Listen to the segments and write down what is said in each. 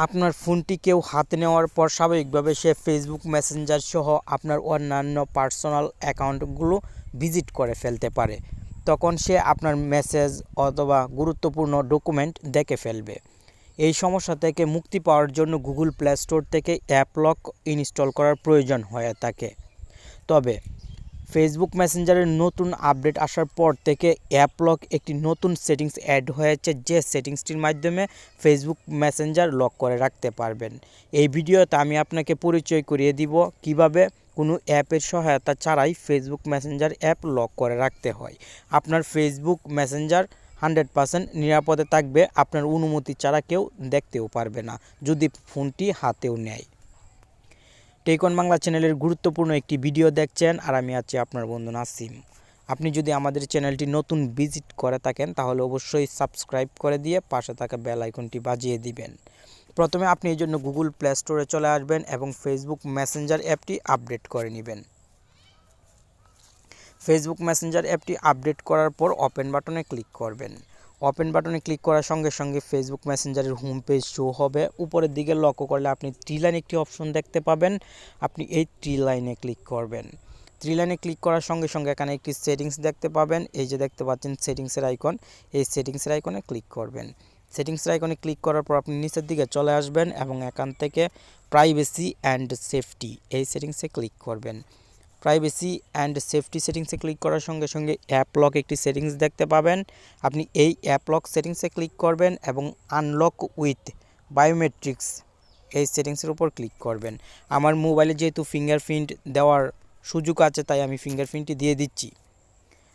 আপনার ফোনটি কেউ হাতে নেওয়ার পর স্বাভাবিকভাবে সে ফেসবুক মেসেঞ্জার সহ আপনার অন্যান্য পার্সোনাল অ্যাকাউন্টগুলো ভিজিট করে ফেলতে পারে। তখন সে আপনার মেসেজ অথবা গুরুত্বপূর্ণ ডকুমেন্ট দেখে ফেলবে। এই সমস্যা থেকে মুক্তি পাওয়ার জন্য গুগল প্লে স্টোর থেকে অ্যাপ লক ইনস্টল করার প্রয়োজন হয়ে থাকে। তবে ফেসবুক মেসেঞ্জারের নতুন আপডেট আসার পর থেকে অ্যাপ লক একটি নতুন সেটিংস অ্যাড হয়েছে, যে সেটিংসটির মাধ্যমে ফেসবুক মেসেঞ্জার লক করে রাখতে পারবেন। এই ভিডিওতে আমি আপনাকে পরিচয় করিয়ে দিব কিভাবে কোনো অ্যাপের সহায়তা ছাড়াই ফেসবুক মেসেঞ্জার অ্যাপ লক করে রাখতে হয়। আপনার ফেসবুক মেসেঞ্জার 100% নিরাপদে থাকবে, আপনার অনুমতি ছাড়া কেউ দেখতেও পারবে না যদি ফোনটি হাতেও নেয়। টেকন বাংলা চ্যানেলের গুরুত্বপূর্ণ একটি ভিডিও দেখছেন আর আমি আছি আপনার বন্ধু নাসিম। আপনি যদি আমাদের চ্যানেলটি নতুন ভিজিট করে থাকেন তাহলে অবশ্যই সাবস্ক্রাইব করে দিয়ে পাশে থাকা বেল আইকনটি বাজিয়ে দিবেন। প্রথমে আপনি এই জন্য গুগল প্লে স্টোরে চলে আসবেন এবং ফেসবুক মেসেঞ্জার অ্যাপটি আপডেট করে নেবেন। ফেসবুক মেসেঞ্জার অ্যাপটি আপডেট করার পর ওপেন বাটনে ক্লিক করবেন। ওপেন বাটনে ক্লিক করার সঙ্গে সঙ্গে ফেসবুক মেসেঞ্জারের হোম পেজ শো হবে। উপরের দিকে লক্ষ্য করলে আপনি থ্রি লাইন একটি অপশন দেখতে পাবেন, আপনি এই থ্রি লাইনে ক্লিক করবেন। থ্রি লাইনে ক্লিক করার সঙ্গে সঙ্গে এখানে একটি সেটিংস দেখতে পাবেন, এই যে দেখতে পাচ্ছেন সেটিংসের আইকন, এই সেটিংসের আইকনে ক্লিক করবেন। সেটিংসের আইকনে ক্লিক করার পর আপনি নিচের দিকে চলে আসবেন এবং এখান থেকে প্রাইভেসি অ্যান্ড সেফটি এই সেটিংসে ক্লিক করবেন। প্রাইভেসি অ্যান্ড সেফটি সেটিংসে ক্লিক করার সঙ্গে সঙ্গে অ্যাপ লক একটি সেটিংস দেখতে পাবেন, আপনি এই অ্যাপ লক সেটিংসে ক্লিক করবেন এবং আনলক উইথ বায়োমেট্রিক্স এই সেটিংসের উপর ক্লিক করবেন। আমার মোবাইলে যেহেতু ফিঙ্গারপ্রিন্ট দেওয়ার সুযোগ আছে তাই আমি ফিঙ্গারপ্রিন্টটি দিয়ে দিচ্ছি।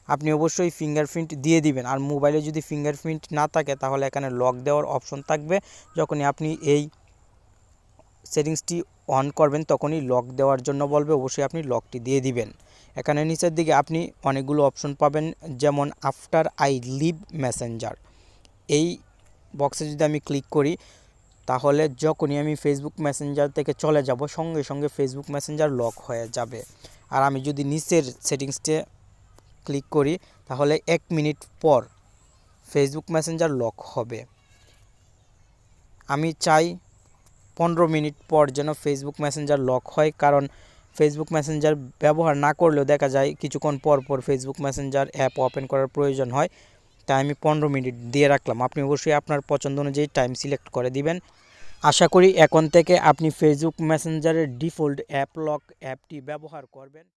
আপনি অবশ্যই ফিঙ্গারপ্রিন্ট দিয়ে দিবেন। আর মোবাইলে যদি ফিঙ্গারপ্রিন্ট না থাকে তাহলে এখানে লক দেওয়ার অপশন থাকবে, যখনই আপনি এই সেটিংসটি অন করবেন তখনই লক দেওয়ার জন্য বলবে, অবশ্যই আপনি লকটি দিয়ে দিবেন। এখানে নিচের দিকে আপনি অনেকগুলো অপশন পাবেন, যেমন আফটার আই লিভ মেসেঞ্জার, এই বক্সে যদি আমি ক্লিক করি তাহলে যখনই আমি ফেসবুক মেসেঞ্জার থেকে চলে যাব সঙ্গে সঙ্গে ফেসবুক মেসেঞ্জার লক হয়ে যাবে। আর আমি যদি নিচের সেটিংসটি ক্লিক করি তাহলে 1 মিনিট পর ফেসবুক মেসেঞ্জার লক হবে। আমি চাই 15 মিনিট পর যেন ফেসবুক মেসেঞ্জার লক হয়, কারণ ফেসবুক মেসেঞ্জার ব্যবহার না করলেও দেখা যায় কিছুক্ষণ পর পর ফেসবুক মেসেঞ্জার অ্যাপ ওপেন করার প্রয়োজন হয়, তাই আমি 15 মিনিট দিয়ে রাখলাম। আপনি অবশ্যই আপনার পছন্দ অনুযায়ী টাইম সিলেক্ট করে দিবেন। আশা করি এখন থেকে আপনি ফেসবুক মেসেঞ্জারের ডিফল্ট অ্যাপ লক অ্যাপটি ব্যবহার করবেন।